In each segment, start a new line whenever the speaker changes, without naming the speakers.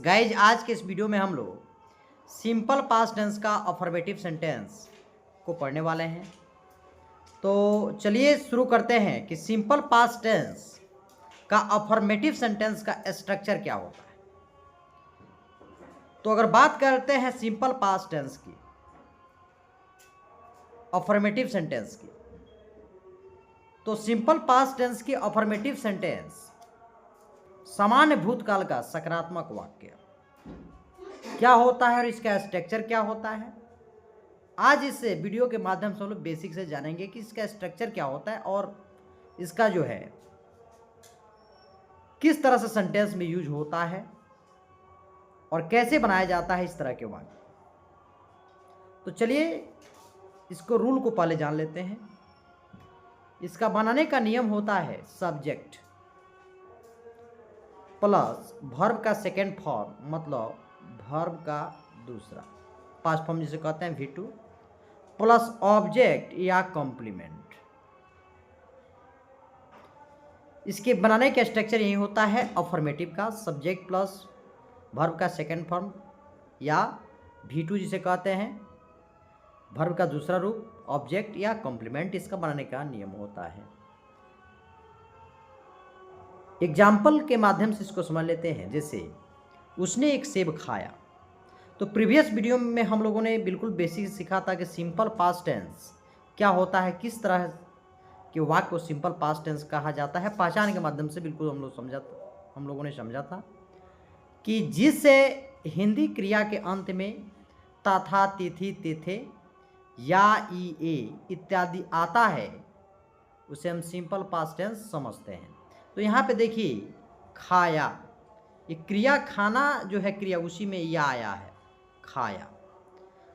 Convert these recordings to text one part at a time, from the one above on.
Guys आज के इस वीडियो में हम लोग सिंपल पास्ट टेंस का अफर्मेटिव सेंटेंस को पढ़ने वाले हैं। तो चलिए शुरू करते हैं कि सिंपल पास्ट टेंस का अफर्मेटिव सेंटेंस का स्ट्रक्चर क्या होता है। तो अगर बात करते हैं सिंपल पास्ट टेंस की अफर्मेटिव सेंटेंस की, तो सिंपल पास्ट टेंस की अफर्मेटिव सेंटेंस सामान्य भूतकाल का सकारात्मक वाक्य क्या होता है और इसका स्ट्रक्चर क्या होता है। आज इस वीडियो के माध्यम से हम लोग बेसिक से जानेंगे कि इसका स्ट्रक्चर क्या होता है और इसका जो है किस तरह से सेंटेंस में यूज होता है और कैसे बनाया जाता है इस तरह के वाक्य। तो चलिए इसको रूल को पहले जान लेते हैं। इसका बनाने का नियम होता है सब्जेक्ट प्लस वर्ब का सेकेंड फॉर्म, मतलब वर्ब का दूसरा पास्ट फॉर्म जिसे कहते हैं V2, प्लस ऑब्जेक्ट या कॉम्प्लीमेंट। इसके बनाने का स्ट्रक्चर यही होता है अफर्मेटिव का सब्जेक्ट प्लस वर्ब का सेकेंड फॉर्म या V2 जिसे कहते हैं वर्ब का दूसरा रूप, ऑब्जेक्ट या कॉम्प्लीमेंट। इसका बनाने का नियम होता है। एग्जाम्पल के माध्यम से इसको समझ लेते हैं। जैसे उसने एक सेब खाया। तो प्रीवियस वीडियो में हम लोगों ने बिल्कुल बेसिक सीखा था कि सिंपल पास्ट टेंस क्या होता है, किस तरह के वाक्य को सिंपल पास्ट टेंस कहा जाता है। पहचान के माध्यम से बिल्कुल हम लोगों ने समझा था कि जिससे हिंदी क्रिया के अंत में तथा, तिथि, तिथे या ई इत्यादि आता है उसे हम सिंपल पास्ट टेंस समझते हैं। तो यहाँ पे देखिए खाया, ये क्रिया खाना जो है क्रिया उसी में या आया है खाया।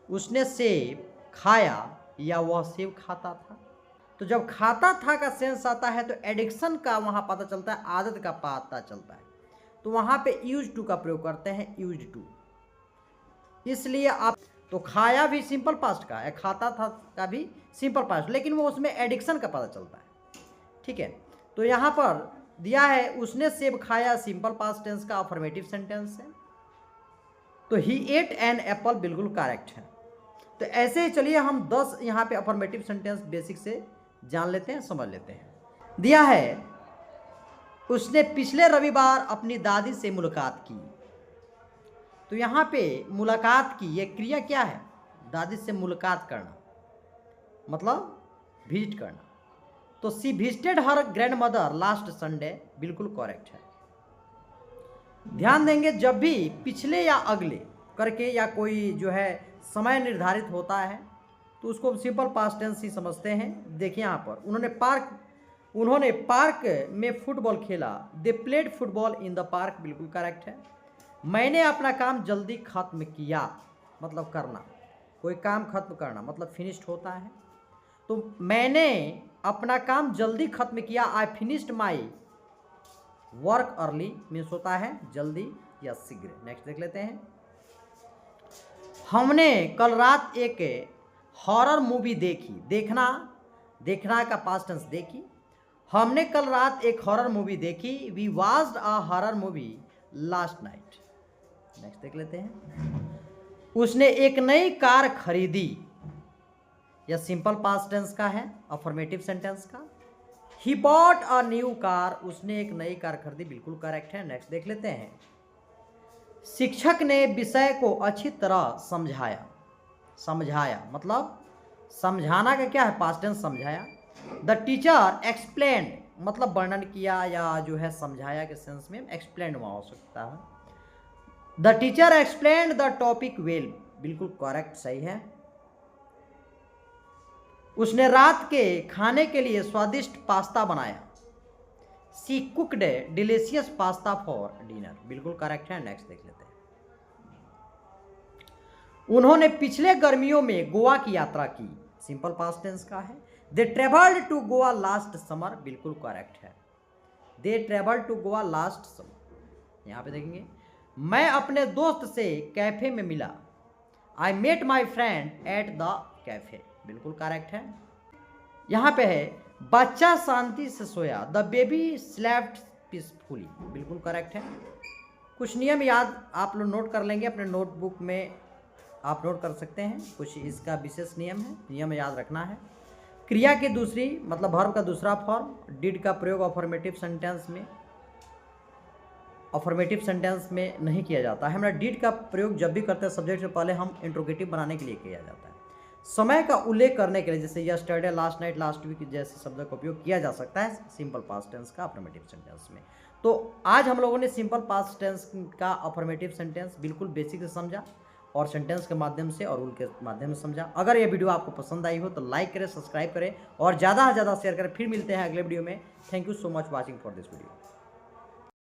उसने सेब खाया या वह सेब खाता था। तो जब खाता था का सेंस आता है तो एडिक्शन का वहाँ पता चलता है, आदत का पता चलता है। तो वहाँ पे यूज टू का प्रयोग करते हैं, यूज टू। इसलिए आप तो खाया भी सिंपल पास्ट का है, खाता था का भी सिंपल पास्ट, लेकिन वो उसमें एडिक्शन का पता चलता है। ठीक है, तो यहाँ पर दिया है उसने सेब खाया, सिंपल पास्ट टेंस का अफर्मेटिव सेंटेंस है। तो ही एट एन एप्पल बिल्कुल करेक्ट है। तो ऐसे ही चलिए हम 10 यहाँ पे अफर्मेटिव सेंटेंस बेसिक से जान लेते हैं, समझ लेते हैं। दिया है उसने पिछले रविवार अपनी दादी से मुलाकात की। तो यहाँ पे मुलाकात की ये क्रिया क्या है, दादी से मुलाकात करना मतलब विजिट करना। तो सी विजिटेड हर ग्रैंड मदर लास्ट संडे बिल्कुल करेक्ट है। ध्यान देंगे जब भी पिछले या अगले करके या कोई जो है समय निर्धारित होता है तो उसको सिंपल पास्ट टेंस ही समझते हैं। देखिए यहाँ पर उन्होंने पार्क में फुटबॉल खेला, they played football in the park बिल्कुल करेक्ट है। मैंने अपना काम जल्दी खत्म किया मतलब करना, कोई काम खत्म करना मतलब फिनिश्ड होता है। तो मैंने अपना काम जल्दी खत्म किया, I finished my work early means होता है जल्दी या शीघ्र। नेक्स्ट देख लेते हैं। हमने कल रात एक हॉरर मूवी देखी। देखना का पास्ट टेंस देखी। हमने कल रात एक हॉरर मूवी देखी, we watched a horror movie last night. Next देख लेते हैं। उसने एक नई कार खरीदी, यह सिंपल पास्ट टेंस का है अफर्मेटिव सेंटेंस का। He bought a new car, उसने एक नई कार खरीदी बिल्कुल करेक्ट है। नेक्स्ट देख लेते हैं। शिक्षक ने विषय को अच्छी तरह समझाया मतलब समझाना का क्या है पास्ट टेंस समझाया। द टीचर एक्सप्लेन्ड मतलब वर्णन किया या जो है समझाया के सेंस में एक्सप्लेन वहाँ हो सकता है। The teacher explained the topic well बिल्कुल करेक्ट सही है। उसने रात के खाने के लिए स्वादिष्ट पास्ता बनाया, she cooked delicious pasta for dinner बिल्कुल करेक्ट है। नेक्स्ट देख लेते हैं। उन्होंने पिछले गर्मियों में गोवा की यात्रा की, सिंपल पास्ट टेंस का है। They travelled to Goa last summer बिल्कुल करेक्ट है। They travelled to Goa last summer. यहाँ पे देखेंगे मैं अपने दोस्त से कैफे में मिला, I met my friend at the cafe बिल्कुल करेक्ट है। यहाँ पे है बच्चा शांति से सोया, द बेबी स्लेप्ट पीसफुली बिल्कुल करेक्ट है। कुछ नियम याद आप लोग नोट कर लेंगे, अपने नोटबुक में आप नोट कर सकते हैं। कुछ इसका विशेष नियम है, नियम याद रखना है। क्रिया की दूसरी मतलब वर्ब का दूसरा फॉर्म, डिड का प्रयोग अफर्मेटिव सेंटेंस में नहीं किया जाता है। हमारा डिड का प्रयोग जब भी करते हैं सब्जेक्ट से पहले हम इंट्रोगेटिव बनाने के लिए किया जाता है। समय का उल्लेख करने के लिए जैसे yesterday, last night, last week जैसे शब्दों का उपयोग किया जा सकता है सिंपल पास्ट टेंस का अफर्मेटिव सेंटेंस में। तो आज हम लोगों ने सिंपल पास्ट टेंस का अफर्मेटिव सेंटेंस बिल्कुल बेसिक से समझा और सेंटेंस के माध्यम से और रूल के माध्यम से समझा। अगर ये वीडियो आपको पसंद आई हो तो लाइक करें, सब्सक्राइब करें और ज़्यादा से ज़्यादा शेयर करें। फिर मिलते हैं अगले वीडियो में। Thank you so much watching for this video.